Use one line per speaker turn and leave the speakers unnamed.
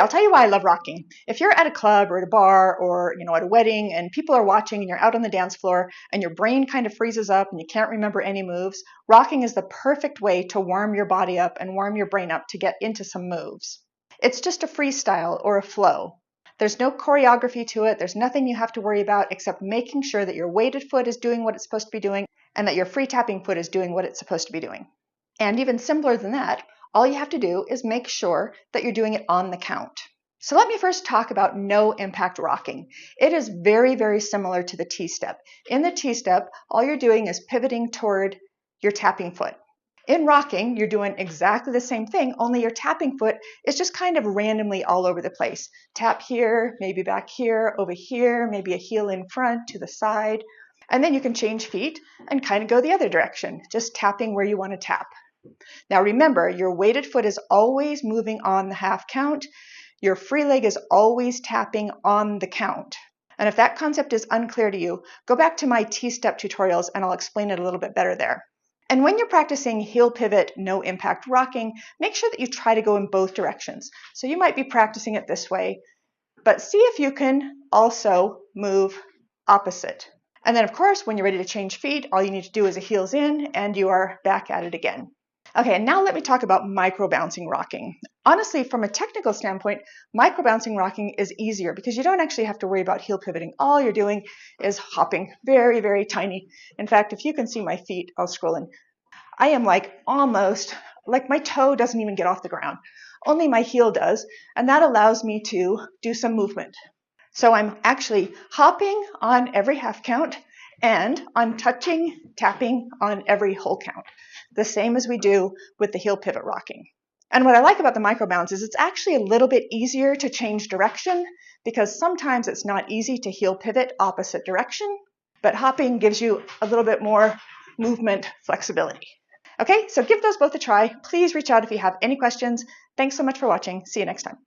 I'll tell you why I love rocking. If you're at a club or at a bar or at a wedding and people are watching and you're out on the dance floor and your brain kind of freezes up and you can't remember any moves, rocking is the perfect way to warm your body up and warm your brain up to get into some moves. It's just a freestyle or a flow. There's no choreography to it. There's nothing you have to worry about except making sure that your weighted foot is doing what it's supposed to be doing and that your free tapping foot is doing what it's supposed to be doing. And even simpler than that, all you have to do is make sure that you're doing it on the count. So let me first talk about no impact rocking. It is very, very similar to the T-step. In the T-step, all you're doing is pivoting toward your tapping foot. In rocking, you're doing exactly the same thing, only your tapping foot is just kind of randomly all over the place. Tap here, maybe back here, over here, maybe a heel in front, to the side. And then you can change feet and kind of go the other direction, just tapping where you want to tap. Now remember, your weighted foot is always moving on the half count. Your free leg is always tapping on the count. And if that concept is unclear to you, go back to my T-step tutorials and I'll explain it a little bit better there. And when you're practicing heel pivot, no impact rocking, make sure that you try to go in both directions. So you might be practicing it this way, but see if you can also move opposite. And then of course, when you're ready to change feet, all you need to do is a heels in and you are back at it again. Okay, and now let me talk about micro-bouncing rocking. Honestly, from a technical standpoint, micro-bouncing rocking is easier because you don't actually have to worry about heel pivoting. All you're doing is hopping, very, very tiny. In fact, if you can see my feet, I'll scroll in. I am almost like my toe doesn't even get off the ground. Only my heel does, and that allows me to do some movement. So I'm actually hopping on every half count, and I'm touching, tapping on every whole count, the same as we do with the heel pivot rocking. And what I like about the micro bounce is it's actually a little bit easier to change direction because sometimes it's not easy to heel pivot opposite direction, but hopping gives you a little bit more movement flexibility. Okay, so give those both a try. Please reach out if you have any questions. Thanks so much for watching. See you next time.